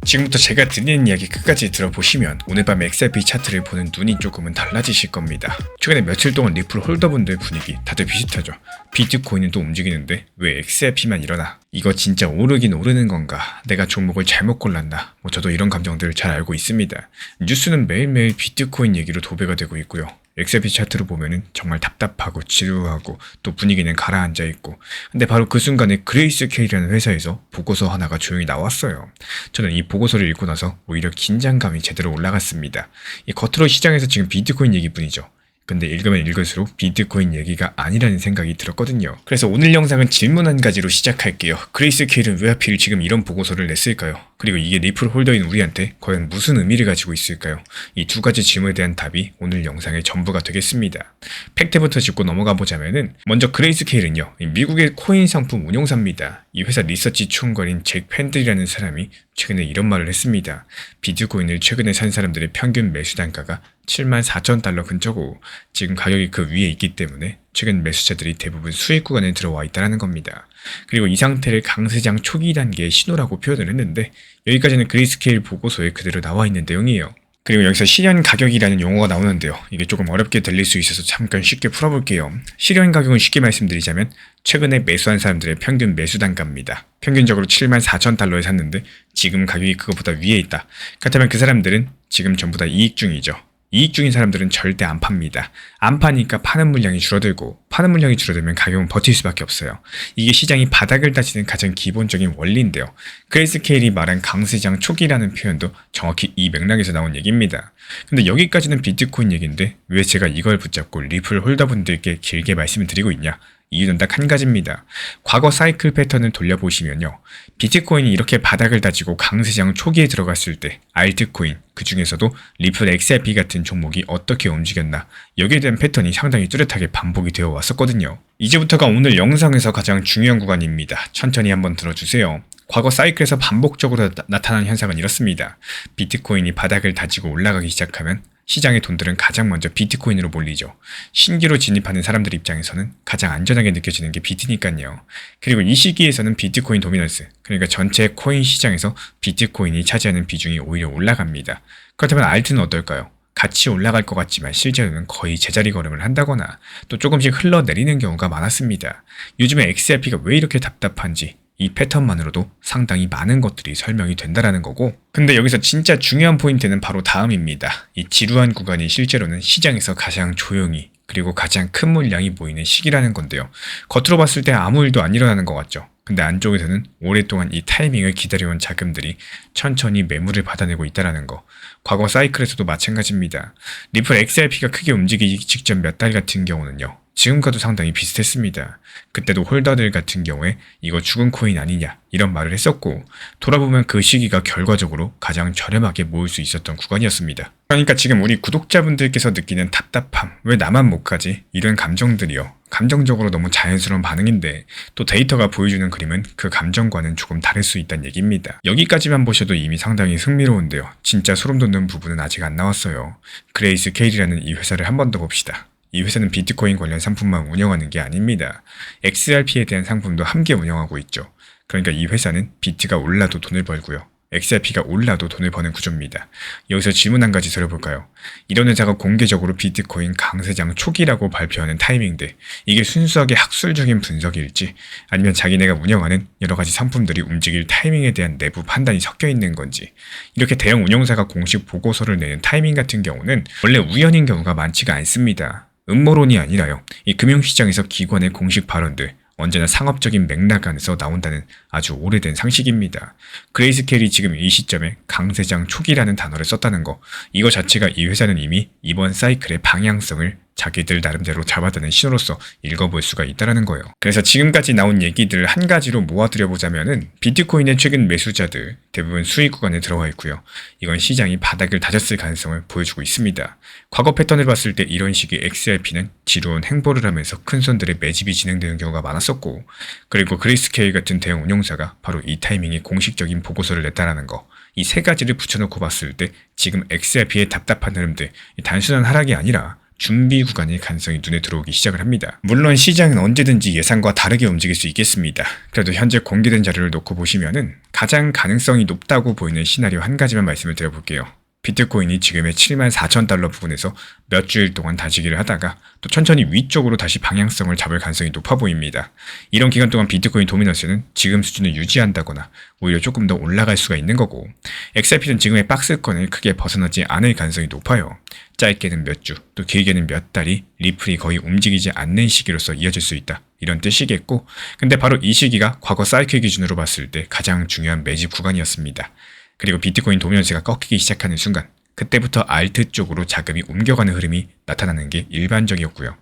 지금부터 제가 드리는 이야기 끝까지 들어보시면 오늘 밤 XRP 차트를 보는 눈이 조금은 달라지실 겁니다. 최근에 며칠 동안 리플 홀더분들 분위기 다들 비슷하죠. 비트코인은 또 움직이는데 왜 XRP만 일어나? 이거 진짜 오르긴 오르는 건가? 내가 종목을 잘못 골랐나? 저도 이런 감정들을 잘 알고 있습니다. 뉴스는 매일매일 비트코인 얘기로 도배가 되고 있고요. XRP 차트로 보면은 정말 답답하고 지루하고 또 분위기는 가라앉아 있고, 근데 바로 그 순간에 그레이스케일이라는 회사에서 보고서 하나가 조용히 나왔어요. 저는 이 보고서를 읽고 나서 오히려 긴장감이 제대로 올라갔습니다. 이 겉으로 시장에서 지금 비트코인 얘기뿐이죠. 근데 읽으면 읽을수록 비트코인 얘기가 아니라는 생각이 들었거든요. 그래서 오늘 영상은 질문 한 가지로 시작할게요. 그레이스케일은 왜 하필 지금 이런 보고서를 냈을까요? 그리고 이게 리플 홀더인 우리한테 과연 무슨 의미를 가지고 있을까요? 이 두 가지 질문에 대한 답이 오늘 영상의 전부가 되겠습니다. 팩트부터 짚고 넘어가 보자면은, 먼저 그레이스케일은요, 미국의 코인 상품 운용사입니다. 이 회사 리서치 총괄인 잭 팬들이라는 사람이 최근에 이런 말을 했습니다. 비트코인을 최근에 산 사람들의 평균 매수 단가가 74,000달러 근처고 지금 가격이 그 위에 있기 때문에 최근 매수자들이 대부분 수익 구간에 들어와 있다는 겁니다. 그리고 이 상태를 강세장 초기 단계의 신호라고 표현을 했는데, 여기까지는 그레이스케일 보고서에 그대로 나와 있는 내용이에요. 그리고 여기서 실현 가격이라는 용어가 나오는데요. 이게 조금 어렵게 들릴 수 있어서 잠깐 쉽게 풀어볼게요. 실현 가격은 쉽게 말씀드리자면 최근에 매수한 사람들의 평균 매수 단가입니다. 평균적으로 74,000달러에 샀는데 지금 가격이 그것보다 위에 있다. 그렇다면 그 사람들은 지금 전부 다 이익 중이죠. 이익 중인 사람들은 절대 안 팝니다. 안 파니까 파는 물량이 줄어들고, 파는 물량이 줄어들면 가격은 버틸 수밖에 없어요. 이게 시장이 바닥을 다지는 가장 기본적인 원리인데요. 그레이스케일이 말한 강세장 초기라는 표현도 정확히 이 맥락에서 나온 얘기입니다. 근데 여기까지는 비트코인 얘기인데 왜 제가 이걸 붙잡고 리플 홀더분들께 길게 말씀을 드리고 있냐? 이유는 딱 한 가지입니다. 과거 사이클 패턴을 돌려보시면요, 비트코인이 이렇게 바닥을 다지고 강세장 초기에 들어갔을 때 알트코인, 그 중에서도 리플 XRP 같은 종목이 어떻게 움직였나, 여기에 대한 패턴이 상당히 뚜렷하게 반복이 되어 왔었거든요. 이제부터가 오늘 영상에서 가장 중요한 구간입니다. 천천히 한번 들어주세요. 과거 사이클에서 반복적으로 나타나는 현상은 이렇습니다. 비트코인이 바닥을 다지고 올라가기 시작하면 시장의 돈들은 가장 먼저 비트코인으로 몰리죠. 신규로 진입하는 사람들 입장에서는 가장 안전하게 느껴지는 게 비트니까요. 그리고 이 시기에서는 비트코인 도미넌스, 그러니까 전체 코인 시장에서 비트코인이 차지하는 비중이 오히려 올라갑니다. 그렇다면 알트는 어떨까요? 같이 올라갈 것 같지만 실제로는 거의 제자리 걸음을 한다거나 또 조금씩 흘러내리는 경우가 많았습니다. 요즘에 XRP가 왜 이렇게 답답한지 이 패턴만으로도 상당히 많은 것들이 설명이 된다라는 거고, 근데 여기서 진짜 중요한 포인트는 바로 다음입니다. 이 지루한 구간이 실제로는 시장에서 가장 조용히 그리고 가장 큰 물량이 모이는 시기라는 건데요. 겉으로 봤을 때 아무 일도 안 일어나는 것 같죠. 근데 안쪽에서는 오랫동안 이 타이밍을 기다려온 자금들이 천천히 매물을 받아내고 있다는 거. 과거 사이클에서도 마찬가지입니다. 리플 XRP가 크게 움직이기 직전 몇 달 같은 경우는요, 지금과도 상당히 비슷했습니다. 그때도 홀더들 같은 경우에 이거 죽은 코인 아니냐 이런 말을 했었고, 돌아보면 그 시기가 결과적으로 가장 저렴하게 모을 수 있었던 구간이었습니다. 그러니까 지금 우리 구독자분들께서 느끼는 답답함, 왜 나만 못 가지? 이런 감정들이요, 감정적으로 너무 자연스러운 반응인데 또 데이터가 보여주는 그림은 그 감정과는 조금 다를 수 있다는 얘기입니다. 여기까지만 보셔도 이미 상당히 흥미로운데요. 진짜 소름 돋는 부분은 아직 안 나왔어요. 그레이스케일이라는 이 회사를 한 번 더 봅시다. 이 회사는 비트코인 관련 상품만 운영하는 게 아닙니다. XRP에 대한 상품도 함께 운영하고 있죠. 그러니까 이 회사는 비트가 올라도 돈을 벌고요, XRP가 올라도 돈을 버는 구조입니다. 여기서 질문 한 가지 드려볼까요? 이런 회사가 공개적으로 비트코인 강세장 초기라고 발표하는 타이밍인데 이게 순수하게 학술적인 분석일지, 아니면 자기네가 운영하는 여러 가지 상품들이 움직일 타이밍에 대한 내부 판단이 섞여 있는 건지, 이렇게 대형 운영사가 공식 보고서를 내는 타이밍 같은 경우는 원래 우연인 경우가 많지가 않습니다. 음모론이 아니라요, 이 금융시장에서 기관의 공식 발언들, 언제나 상업적인 맥락 안에서 나온다는 아주 오래된 상식입니다. 그레이스케일이 지금 이 시점에 강세장 초기라는 단어를 썼다는 거, 이거 자체가 이 회사는 이미 이번 사이클의 방향성을 자기들 나름대로 잡아드는 신호로서 읽어볼 수가 있다는 거예요. 그래서 지금까지 나온 얘기들을 한 가지로 모아드려보자면은, 비트코인의 최근 매수자들 대부분 수익 구간에 들어와 있고요. 이건 시장이 바닥을 다졌을 가능성을 보여주고 있습니다. 과거 패턴을 봤을 때 이런 식의 XRP는 지루한 행보를 하면서 큰 손들의 매집이 진행되는 경우가 많았었고, 그리고 그레이스케일 같은 대형 운용사가 바로 이 타이밍에 공식적인 보고서를 냈다는 거, 이 세 가지를 붙여놓고 봤을 때 지금 XRP의 답답한 흐름들, 단순한 하락이 아니라 준비 구간의 가능성이 눈에 들어오기 시작을 합니다. 물론 시장은 언제든지 예상과 다르게 움직일 수 있겠습니다. 그래도 현재 공개된 자료를 놓고 보시면은 가장 가능성이 높다고 보이는 시나리오 한 가지만 말씀을 드려볼게요. 비트코인이 지금의 74,000달러 부근에서 몇 주일 동안 다지기를 하다가 또 천천히 위쪽으로 다시 방향성을 잡을 가능성이 높아 보입니다. 이런 기간 동안 비트코인 도미넌스는 지금 수준을 유지한다거나 오히려 조금 더 올라갈 수가 있는 거고, XRP는 지금의 박스권을 크게 벗어나지 않을 가능성이 높아요. 짧게는 몇 주, 또 길게는 몇 달이 리플이 거의 움직이지 않는 시기로서 이어질 수 있다, 이런 뜻이겠고, 근데 바로 이 시기가 과거 사이클 기준으로 봤을 때 가장 중요한 매집 구간이었습니다. 그리고 비트코인 도미넌스가 꺾이기 시작하는 순간, 그때부터 알트 쪽으로 자금이 옮겨가는 흐름이 나타나는 게 일반적이었고요.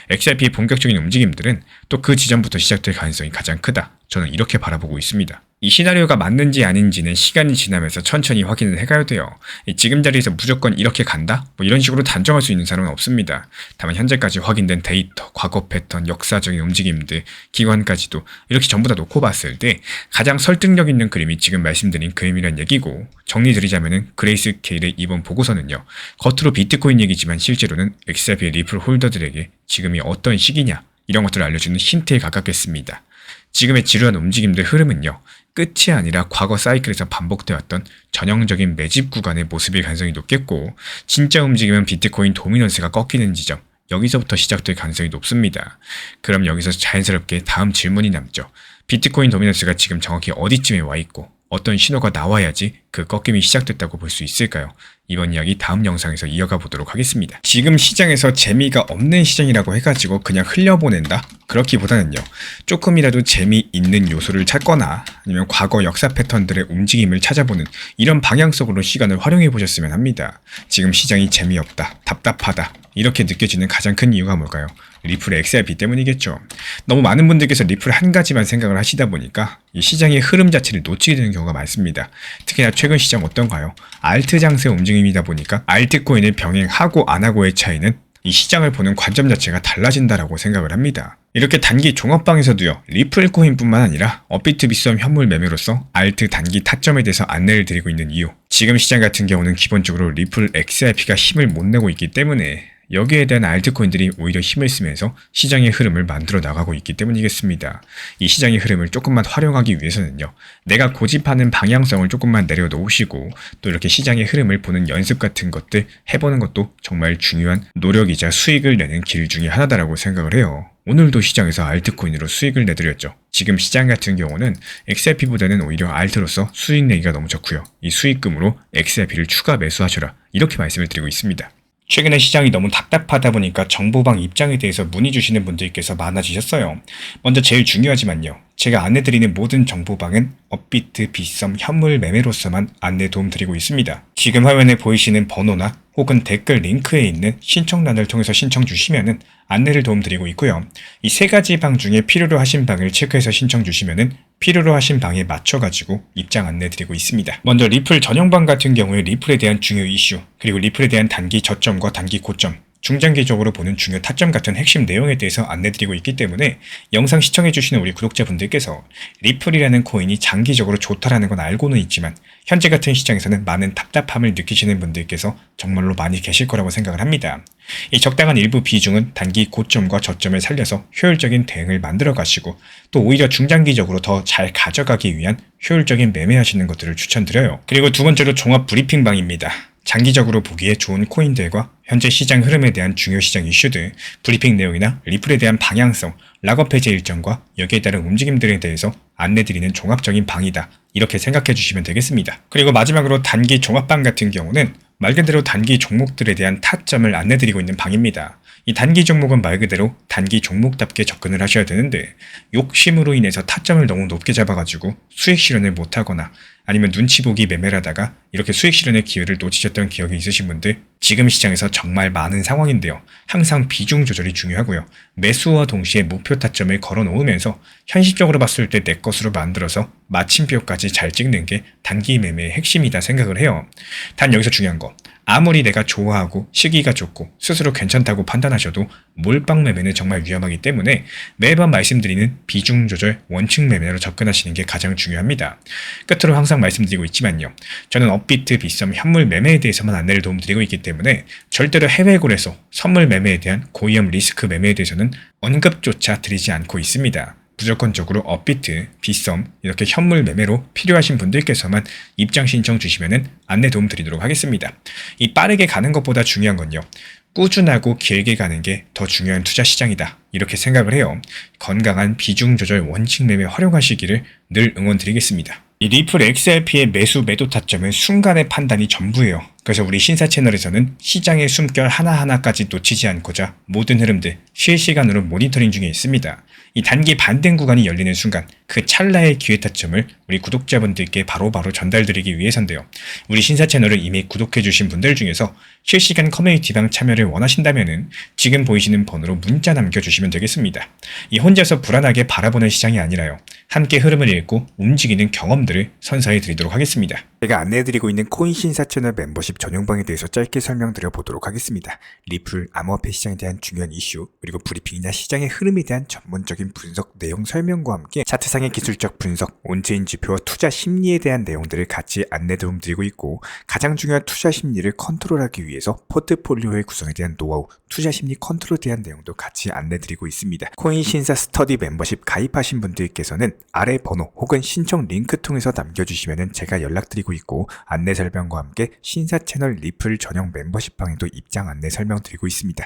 XRP의 본격적인 움직임들은 또 그 지점부터 시작될 가능성이 가장 크다, 저는 이렇게 바라보고 있습니다. 이 시나리오가 맞는지 아닌지는 시간이 지나면서 천천히 확인을 해가야 돼요. 지금 자리에서 무조건 이렇게 간다? 이런 식으로 단정할 수 있는 사람은 없습니다. 다만 현재까지 확인된 데이터, 과거 패턴, 역사적인 움직임들, 기관까지도 이렇게 전부 다 놓고 봤을 때 가장 설득력 있는 그림이 지금 말씀드린 그림이란 얘기고, 정리드리자면은 그레이스케일의 이번 보고서는요, 겉으로 비트코인 얘기지만 실제로는 XRP 리플 홀더들에게 지금이 어떤 시기냐, 이런 것들을 알려주는 힌트에 가깝겠습니다. 지금의 지루한 움직임들 흐름은요, 끝이 아니라 과거 사이클에서 반복되었던 전형적인 매집 구간의 모습일 가능성이 높겠고, 진짜 움직임은 비트코인 도미넌스가 꺾이는 지점, 여기서부터 시작될 가능성이 높습니다. 그럼 여기서 자연스럽게 다음 질문이 남죠. 비트코인 도미넌스가 지금 정확히 어디쯤에 와 있고 어떤 신호가 나와야지 그 꺾임이 시작됐다고 볼 수 있을까요? 이번 이야기 다음 영상에서 이어가 보도록 하겠습니다. 지금 시장에서 재미가 없는 시장이라고 해가지고 그냥 흘려보낸다? 그렇기보다는요, 조금이라도 재미있는 요소를 찾거나 아니면 과거 역사 패턴들의 움직임을 찾아보는 이런 방향성으로 시간을 활용해 보셨으면 합니다. 지금 시장이 재미없다, 답답하다, 이렇게 느껴지는 가장 큰 이유가 뭘까요? 리플의 XRP 때문이겠죠. 너무 많은 분들께서 리플 한 가지만 생각을 하시다 보니까 이 시장의 흐름 자체를 놓치게 되는 경우가 많습니다. 특히나 최근 시장 어떤가요? 알트 장세 움직임이다 보니까 알트코인을 병행하고 안 하고의 차이는 이 시장을 보는 관점 자체가 달라진다라고 생각을 합니다. 이렇게 단기 종합방에서도요, 리플 코인뿐만 아니라 업비트 비썸 현물 매매로서 알트 단기 타점에 대해서 안내를 드리고 있는 이유, 지금 시장 같은 경우는 기본적으로 리플 XRP가 힘을 못 내고 있기 때문에 여기에 대한 알트코인들이 오히려 힘을 쓰면서 시장의 흐름을 만들어 나가고 있기 때문이겠습니다. 이 시장의 흐름을 조금만 활용하기 위해서는요, 내가 고집하는 방향성을 조금만 내려놓으시고 또 이렇게 시장의 흐름을 보는 연습 같은 것들 해보는 것도 정말 중요한 노력이자 수익을 내는 길 중에 하나다라고 생각을 해요. 오늘도 시장에서 알트코인으로 수익을 내드렸죠. 지금 시장 같은 경우는 XRP보다는 오히려 알트로서 수익 내기가 너무 좋고요. 이 수익금으로 XRP를 추가 매수하셔라, 이렇게 말씀을 드리고 있습니다. 최근에 시장이 너무 답답하다 보니까 정보방 입장에 대해서 문의 주시는 분들께서 많아지셨어요. 먼저 제일 중요하지만요, 제가 안내드리는 모든 정보방은 업비트, 비썸, 현물 매매로서만 안내 도움 드리고 있습니다. 지금 화면에 보이시는 번호나 혹은 댓글 링크에 있는 신청란을 통해서 신청 주시면은 안내를 도움 드리고 있고요. 이 세 가지 방 중에 필요로 하신 방을 체크해서 신청 주시면은 필요로 하신 방에 맞춰가지고 입장 안내 드리고 있습니다. 먼저 리플 전용방 같은 경우에 리플에 대한 중요 이슈, 그리고 리플에 대한 단기 저점과 단기 고점, 중장기적으로 보는 중요 타점 같은 핵심 내용에 대해서 안내드리고 있기 때문에 영상 시청해주시는 우리 구독자분들께서 리플이라는 코인이 장기적으로 좋다라는 건 알고는 있지만 현재 같은 시장에서는 많은 답답함을 느끼시는 분들께서 정말로 많이 계실 거라고 생각을 합니다. 이 적당한 일부 비중은 단기 고점과 저점을 살려서 효율적인 대응을 만들어 가시고 또 오히려 중장기적으로 더 잘 가져가기 위한 효율적인 매매하시는 것들을 추천드려요. 그리고 두 번째로 종합 브리핑방입니다. 장기적으로 보기에 좋은 코인들과 현재 시장 흐름에 대한 중요 시장 이슈들, 브리핑 내용이나 리플에 대한 방향성, 락업 해제 일정과 여기에 따른 움직임들에 대해서 안내드리는 종합적인 방이다, 이렇게 생각해 주시면 되겠습니다. 그리고 마지막으로 단기 종합방 같은 경우는 말 그대로 단기 종목들에 대한 타점을 안내드리고 있는 방입니다. 이 단기 종목은 말 그대로 단기 종목답게 접근을 하셔야 되는데 욕심으로 인해서 타점을 너무 높게 잡아가지고 수익 실현을 못하거나 아니면 눈치 보기 매매를 하다가 이렇게 수익 실현의 기회를 놓치셨던 기억이 있으신 분들, 지금 시장에서 정말 많은 상황인데요. 항상 비중 조절이 중요하고요. 매수와 동시에 목표 타점을 걸어 놓으면서 현실적으로 봤을 때 내 것으로 만들어서 마침표까지 잘 찍는 게 단기 매매의 핵심이다 생각을 해요. 단 여기서 중요한 거, 아무리 내가 좋아하고 시기가 좋고 스스로 괜찮다고 판단하셔도 몰빵 매매는 정말 위험하기 때문에 매번 말씀드리는 비중 조절 원칙 매매로 접근하시는 게 가장 중요합니다. 끝으로 항상 말씀드리고 있지만요. 저는 업비트, 빗썸, 현물 매매에 대해서만 안내를 도움드리고 있기 때문에 절대로 해외골에서 선물 매매에 대한 고위험 리스크 매매에 대해서는 언급조차 드리지 않고 있습니다. 무조건적으로 업비트, 빗썸 이렇게 현물 매매로 필요하신 분들께서만 입장 신청 주시면 안내 도움 드리도록 하겠습니다. 이 빠르게 가는 것보다 중요한 건요. 꾸준하고 길게 가는 게 더 중요한 투자 시장이다. 이렇게 생각을 해요. 건강한 비중 조절 원칙 매매 활용하시기를 늘 응원드리겠습니다. 이 리플 XRP의 매수 매도 타점은 순간의 판단이 전부예요. 그래서 우리 신사 채널에서는 시장의 숨결 하나하나까지 놓치지 않고자 모든 흐름들 실시간으로 모니터링 중에 있습니다. 이 단기 반등 구간이 열리는 순간 그 찰나의 기회 타점을 우리 구독자분들께 바로바로 전달드리기 위해서인데요. 우리 신사 채널을 이미 구독해주신 분들 중에서 실시간 커뮤니티방 참여를 원하신다면 지금 보이시는 번호로 문자 남겨주시면 되겠습니다. 이 혼자서 불안하게 바라보는 시장이 아니라요. 함께 흐름을 읽고 움직이는 경험들을 선사해 드리도록 하겠습니다. 제가 안내해드리고 있는 코인 신사 채널 멤버십 전용방에 대해서 짧게 설명드려 보도록 하겠습니다. 리플, 암호화폐 시장에 대한 중요한 이슈, 그리고 브리핑이나 시장의 흐름에 대한 전문적인 분석 내용 설명과 함께 차트상의 기술적 분석, 온체인 지표와 투자 심리에 대한 내용들을 같이 안내 도움 드리고 있고, 가장 중요한 투자 심리를 컨트롤하기 위해서 포트폴리오의 구성에 대한 노하우, 투자 심리 컨트롤에 대한 내용도 같이 안내 드리고 있습니다. 코인 신사 스터디 멤버십 가입하신 분들께서는 아래 번호 혹은 신청 링크 통해서 남겨주시면 제가 연락드리고 있고, 안내 설명과 함께 신사 채널 리플 전용 멤버십 방에도 입장 안내 설명드리고 있습니다.